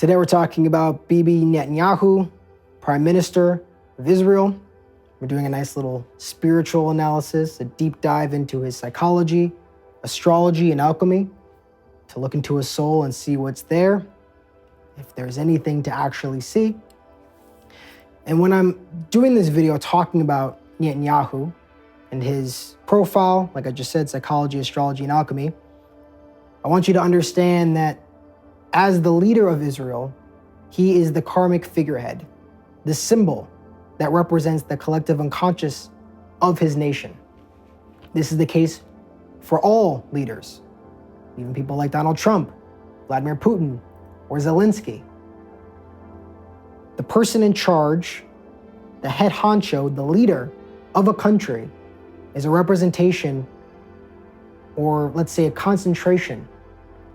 Today we're talking about Bibi Netanyahu, Prime Minister of Israel. We're doing a nice little spiritual analysis, a deep dive into his psychology, astrology, and alchemy, to look into his soul and see what's there, if there's anything to actually see. And when I'm doing this video talking about Netanyahu and his profile, like I just said, psychology, astrology, and alchemy, I want you to understand that as the leader of Israel, he is the karmic figurehead, the symbol that represents the collective unconscious of his nation. This is the case for all leaders, even people like Donald Trump, Vladimir Putin, or Zelensky. The person in charge, the head honcho, the leader of a country, is a representation, or let's say a concentration,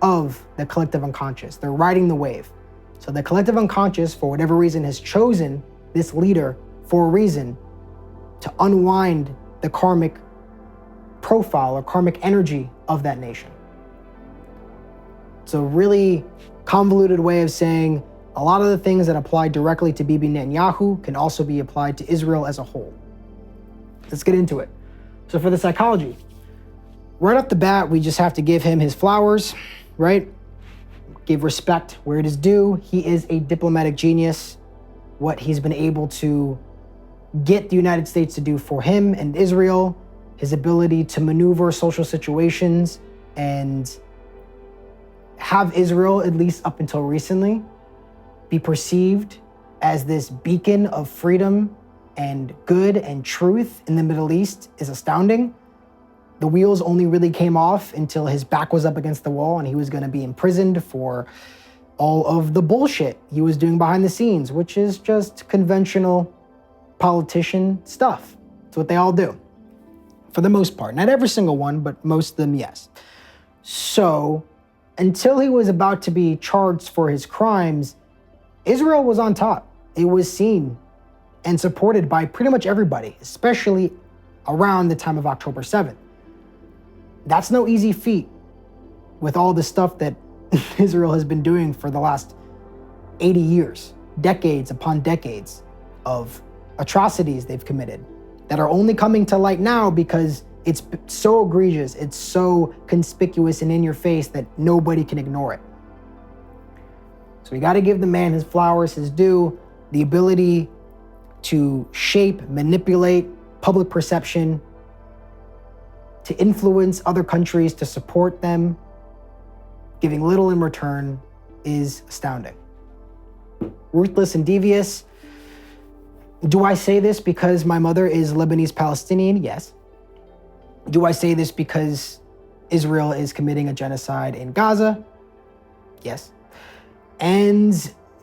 of the collective unconscious. They're riding the wave. So the collective unconscious, for whatever reason, has chosen this leader for a reason to unwind the karmic profile or karmic energy of that nation. It's a really convoluted way of saying a lot of the things that apply directly to Bibi Netanyahu can also be applied to Israel as a whole. Let's get into it. So for the psychology, right off the bat, we just have to give him his flowers, right? Give respect where it is due. He is a diplomatic genius. What he's been able to get the United States to do for him and Israel, his ability to maneuver social situations and have Israel, at least up until recently, be perceived as this beacon of freedom and good and truth in the Middle East is astounding. The wheels only really came off until his back was up against the wall and he was going to be imprisoned for all of the bullshit he was doing behind the scenes, which is just conventional politician stuff. It's what they all do, for the most part. Not every single one, but most of them, yes. So until he was about to be charged for his crimes, Israel was on top. It was seen and supported by pretty much everybody, especially around the time of October 7th. That's no easy feat with all the stuff that Israel has been doing for the last 80 years, decades upon decades of atrocities they've committed that are only coming to light now because it's so egregious, it's so conspicuous and in your face that nobody can ignore it. So we got to give the man his flowers, his due, the ability to shape, manipulate public perception, to influence other countries, to support them, giving little in return, is astounding. Ruthless and devious. Do I say this because my mother is Lebanese Palestinian? Yes. Do I say this because Israel is committing a genocide in Gaza? Yes. And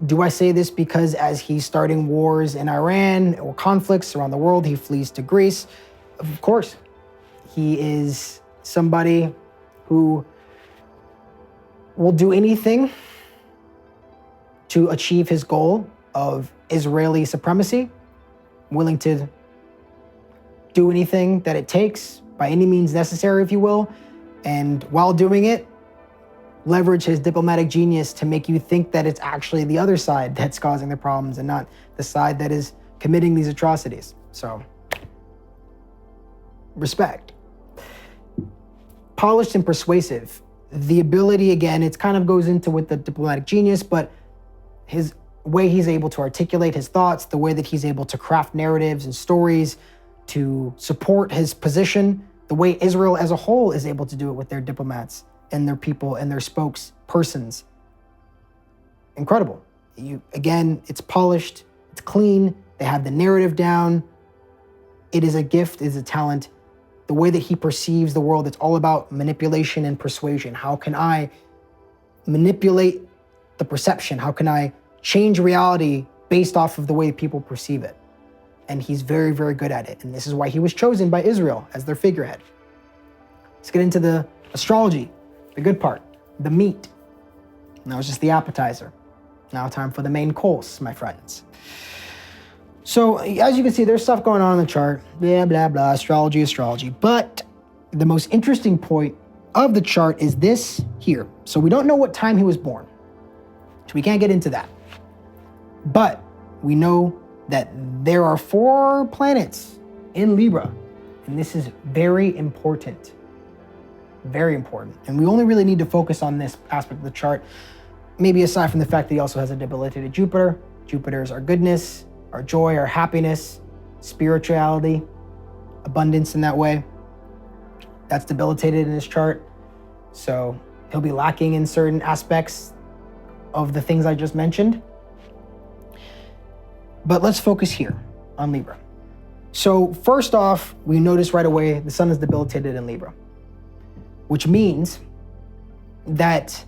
do I say this because as he's starting wars in Iran or conflicts around the world, he flees to Greece? Of course. He is somebody who will do anything to achieve his goal of Israeli supremacy, willing to do anything that it takes by any means necessary, if you will, and while doing it, leverage his diplomatic genius to make you think that it's actually the other side that's causing the problems and not the side that is committing these atrocities. So, respect. Polished and persuasive. The ability, again, it kind of goes into with the diplomatic genius, but his way he's able to articulate his thoughts, the way that he's able to craft narratives and stories to support his position, the way Israel as a whole is able to do it with their diplomats and their people and their spokespersons. Incredible. Again, it's polished, it's clean, they have the narrative down. It is a gift, it is a talent. The way that he perceives the world, it's all about manipulation and persuasion. How can I manipulate the perception? How can I change reality based off of the way people perceive it? And he's very, very good at it. And this is why he was chosen by Israel as their figurehead. Let's get into the astrology, the good part, the meat. That was just the appetizer. Now time for the main course, my friends. So as you can see, there's stuff going on in the chart. Blah, blah, blah, astrology. But the most interesting point of the chart is this here. So we don't know what time he was born. So we can't get into that. But we know that there are 4 planets in Libra, and this is very important. Very important. And we only really need to focus on this aspect of the chart, maybe aside from the fact that he also has a debilitated Jupiter. Jupiter is our goodness, our joy, our happiness, spirituality, abundance in that way. That's debilitated in his chart. So he'll be lacking in certain aspects of the things I just mentioned. But let's focus here on Libra. So first off, we notice right away the sun is debilitated in Libra, which means that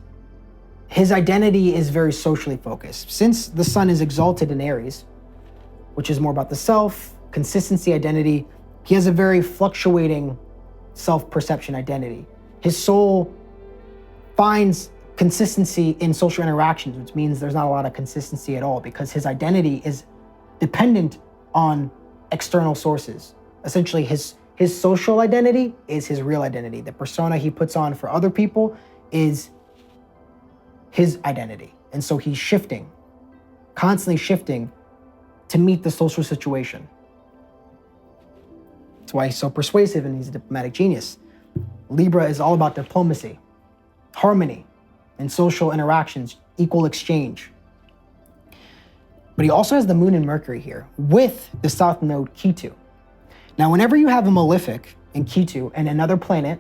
his identity is very socially focused. Since the sun is exalted in Aries, which is more about the self, consistency, identity, he has a very fluctuating self-perception identity. His soul finds consistency in social interactions, which means there's not a lot of consistency at all because his identity is dependent on external sources. Essentially, his social identity is his real identity. The persona he puts on for other people is his identity. And so he's shifting, constantly shifting to meet the social situation. That's why he's so persuasive and he's a diplomatic genius. Libra is all about diplomacy, harmony, and social interactions, equal exchange. But he also has the moon and Mercury here with the south node Ketu. Now, whenever you have a malefic in Ketu and another planet,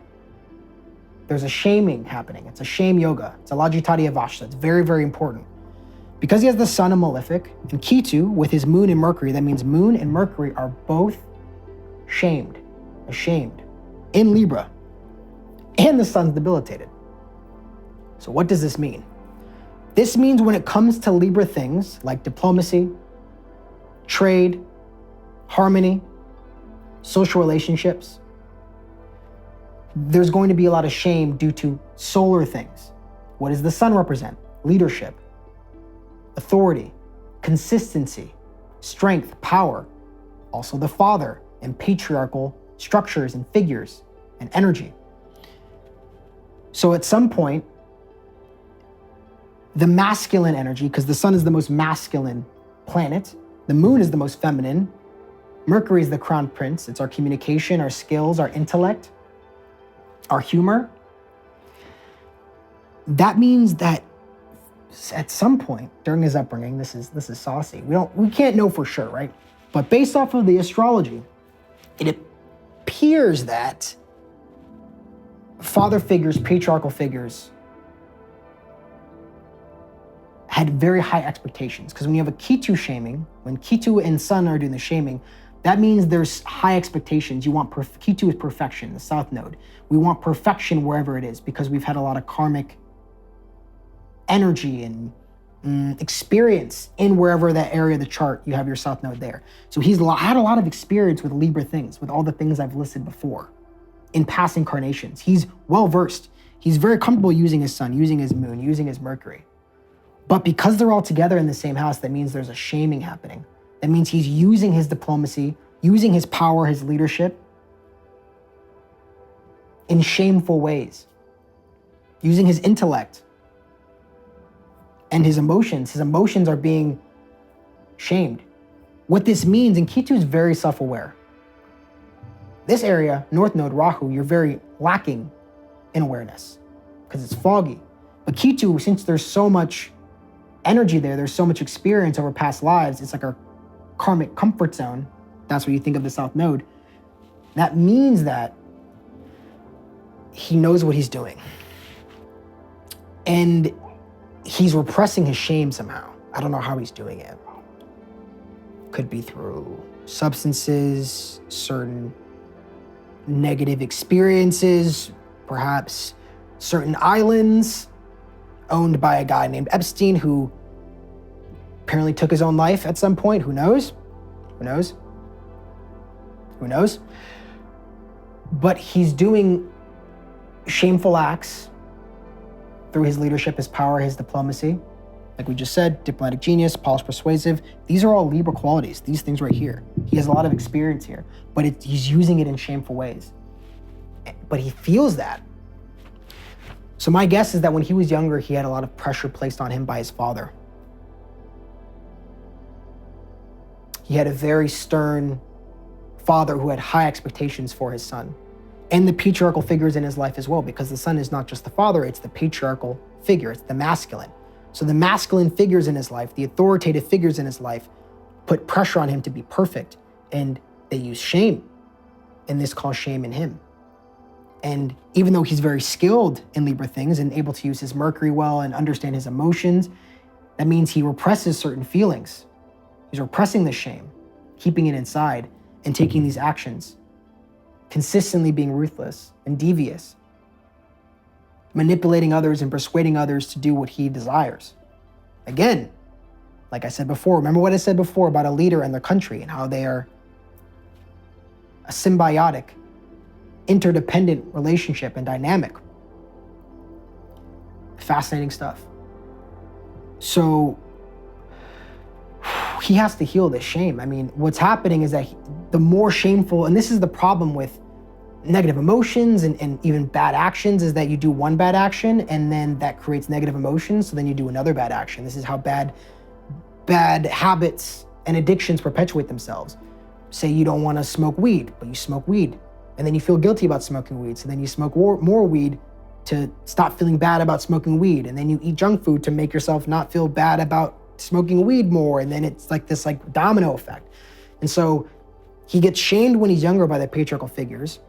there's a shaming happening. It's a shame yoga. It's a Lajitadiya Vashta. It's very, very important. Because he has the sun and malefic and Ketu with his moon and Mercury, that means moon and Mercury are both ashamed in Libra, and the sun's debilitated. So what does this mean? This means when it comes to Libra things like diplomacy, trade, harmony, social relationships, there's going to be a lot of shame due to solar things. What does the sun represent? Leadership, authority, consistency, strength, power, also the father and patriarchal structures and figures and energy. So at some point, the masculine energy, because the sun is the most masculine planet, the moon is the most feminine, Mercury is the crown prince, it's our communication, our skills, our intellect, our humor. That means that at some point during his upbringing, this is saucy. We can't know for sure, right? But based off of the astrology, it appears that father figures, patriarchal figures, had very high expectations. Because when you have a Ketu shaming, when Ketu and Sun are doing the shaming, that means there's high expectations. You want Ketu is perfection, the south node. We want perfection wherever it is because we've had a lot of karmic energy and experience in wherever that area of the chart you have your south node there. So he's had a lot of experience with Libra things, with all the things I've listed before in past incarnations. He's well versed. He's very comfortable using his sun, using his moon, using his Mercury. But because they're all together in the same house, that means there's a shaming happening. That means he's using his diplomacy, using his power, his leadership in shameful ways, using his intellect and his emotions. His emotions are being shamed. What this means, and Ketu is very self-aware. This area, North Node, Rahu, you're very lacking in awareness because it's foggy. But Ketu, since there's so much energy there, there's so much experience over past lives, it's like our karmic comfort zone. That's what you think of the South Node. That means that he knows what he's doing. And he's repressing his shame somehow. I don't know how he's doing it. Could be through substances, certain negative experiences, perhaps certain islands owned by a guy named Epstein who apparently took his own life at some point. Who knows? Who knows? Who knows? But he's doing shameful acts through his leadership, his power, his diplomacy. Like we just said, diplomatic genius, polished, persuasive. These are all Libra qualities, these things right here. He has a lot of experience here, but he's using it in shameful ways. But he feels that. So my guess is that when he was younger, he had a lot of pressure placed on him by his father. He had a very stern father who had high expectations for his son, and the patriarchal figures in his life as well, because the son is not just the father, it's the patriarchal figure, it's the masculine. So the masculine figures in his life, the authoritative figures in his life, put pressure on him to be perfect, and they use shame, and this caused shame in him. And even though he's very skilled in Libra things and able to use his Mercury well and understand his emotions, that means he represses certain feelings. He's repressing the shame, keeping it inside, and taking these actions, consistently being ruthless and devious, manipulating others and persuading others to do what he desires. Again, like I said before, remember what I said before about a leader and their country and how they are a symbiotic, interdependent relationship and dynamic. Fascinating stuff. So he has to heal this shame. I mean, what's happening is that the more shameful, and this is the problem with negative emotions and even bad actions, is that you do one bad action and then that creates negative emotions, so then you do another bad action. This is how bad habits and addictions perpetuate themselves. Say you don't want to smoke weed, but you smoke weed. And then you feel guilty about smoking weed, so then you smoke more weed to stop feeling bad about smoking weed. And then you eat junk food to make yourself not feel bad about smoking weed more. And then it's like this domino effect. And so he gets shamed when he's younger by the patriarchal figures.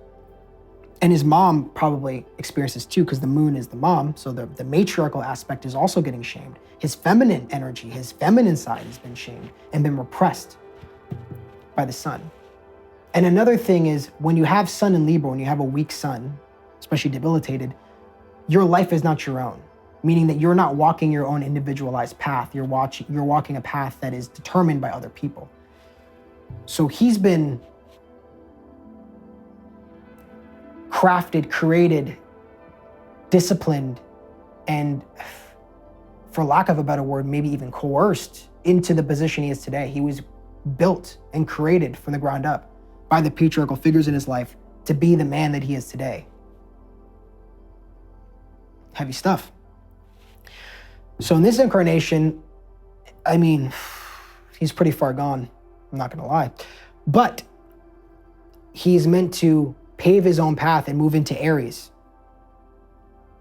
And his mom probably experiences too, because the moon is the mom. So the matriarchal aspect is also getting shamed. His feminine energy, his feminine side has been shamed and been repressed by the sun. And another thing is, when you have sun in Libra, when you have a weak sun, especially debilitated, your life is not your own, meaning that you're not walking your own individualized path. You're walking a path that is determined by other people. So he's been crafted, created, disciplined, and for lack of a better word, maybe even coerced into the position he is today. He was built and created from the ground up by the patriarchal figures in his life to be the man that he is today. Heavy stuff. So in this incarnation, I mean, he's pretty far gone, I'm not gonna lie. But he's meant to pave his own path and move into Aries,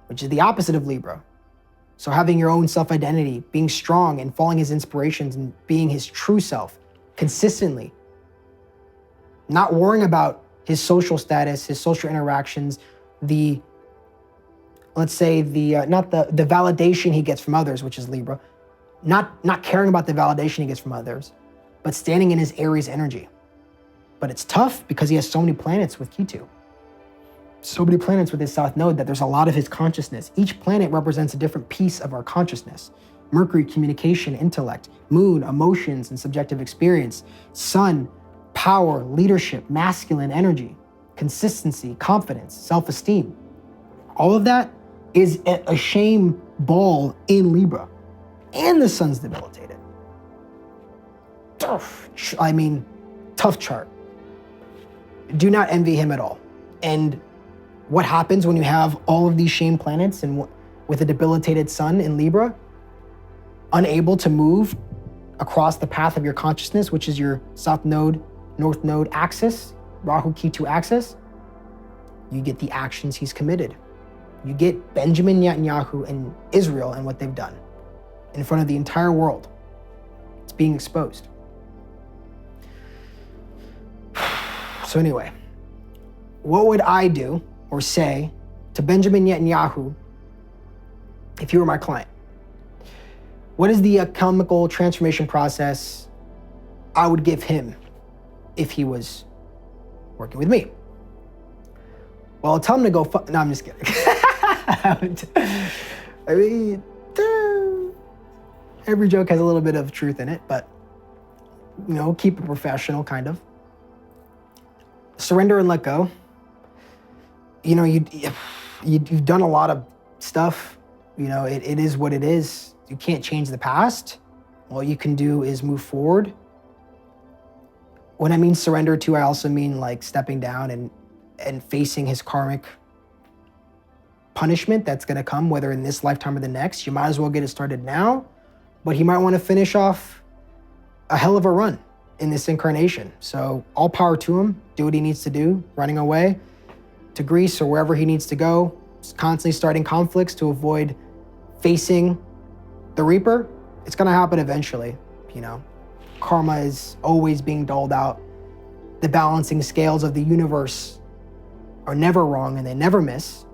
which is the opposite of Libra. So having your own self-identity, being strong and following his inspirations and being his true self consistently, not worrying about his social status, his social interactions, not the validation he gets from others, which is Libra, not caring about the validation he gets from others, but standing in his Aries energy. But it's tough because he has so many planets with Ketu. So many planets with his South Node that there's a lot of his consciousness. Each planet represents a different piece of our consciousness. Mercury, communication, intellect. Moon, emotions and subjective experience. Sun, power, leadership, masculine energy, consistency, confidence, self-esteem. All of that is a shame ball in Libra. And the sun's debilitated. Tough chart. Do not envy him at all. And what happens when you have all of these shame planets and with a debilitated sun in Libra, unable to move across the path of your consciousness, which is your South Node, North Node axis, Rahu Ketu axis, you get the actions he's committed. You get Benjamin Netanyahu and Israel and what they've done in front of the entire world. It's being exposed. So anyway, what would I do or say to Benjamin Netanyahu if you were my client? What is the alchemical transformation process I would give him if he was working with me? Well, I'll tell him to go no, I'm just kidding. I mean, every joke has a little bit of truth in it, but, keep it professional, kind of. Surrender and let go. You've done a lot of stuff. It is what it is. You can't change the past. All you can do is move forward. When I mean surrender too, I also mean like stepping down and facing his karmic punishment that's going to come, whether in this lifetime or the next. You might as well get it started now, but he might want to finish off a hell of a run in this incarnation. So all power to him. Do what he needs to do, running away to Greece or wherever he needs to go, constantly starting conflicts to avoid facing the Reaper. It's going to happen eventually, you know. Karma is always being doled out. The balancing scales of the universe are never wrong and they never miss.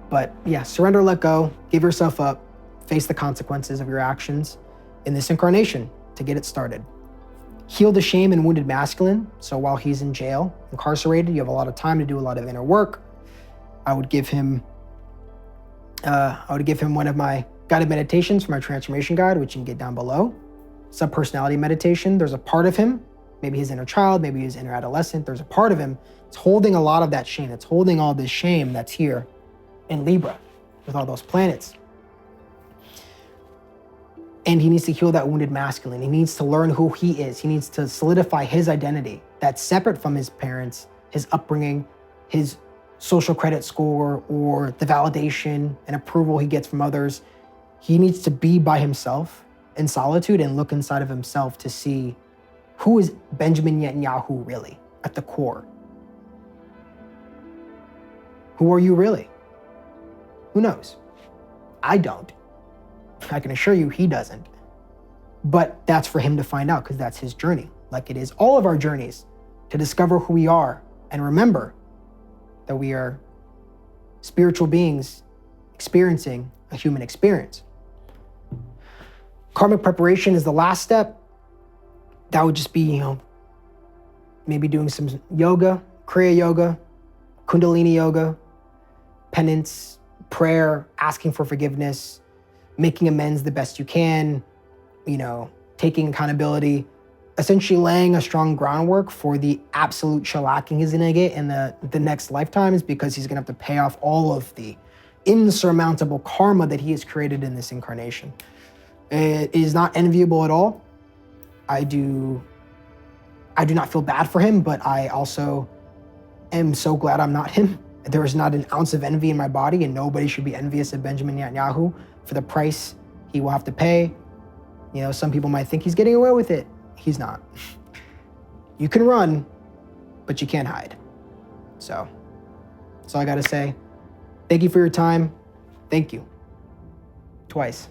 But yeah, surrender, let go, give yourself up, face the consequences of your actions in this incarnation to get it started. Heal the shame and wounded masculine. So while he's in jail, incarcerated, you have a lot of time to do a lot of inner work. I would give him one of my guided meditations for my transformation guide, which you can get down below. Subpersonality meditation. There's a part of him, maybe his inner child, maybe his inner adolescent. There's a part of him that's holding a lot of that shame. It's holding all this shame that's here in Libra with all those planets. And he needs to heal that wounded masculine. He needs to learn who he is. He needs to solidify his identity that's separate from his parents, his upbringing, his social credit score, or the validation and approval he gets from others. He needs to be by himself in solitude and look inside of himself to see who is Benjamin Netanyahu really at the core. Who are you really? Who knows? I don't. I can assure you he doesn't. But that's for him to find out because that's his journey, like it is all of our journeys, to discover who we are and remember that we are spiritual beings experiencing a human experience. Karmic preparation is the last step. That would just be, maybe doing some yoga, Kriya yoga, Kundalini yoga, penance, prayer, asking for forgiveness, making amends the best you can, taking accountability, essentially laying a strong groundwork for the absolute shellacking he's gonna get in the next lifetimes, because he's gonna have to pay off all of the insurmountable karma that he has created in this incarnation. It is not enviable at all. I do not feel bad for him, but I also am so glad I'm not him. There is not an ounce of envy in my body, and nobody should be envious of Benjamin Netanyahu for the price he will have to pay. Some people might think he's getting away with it. He's not. You can run, but you can't hide. So that's all I gotta say. Thank you for your time. Thank you. Twice.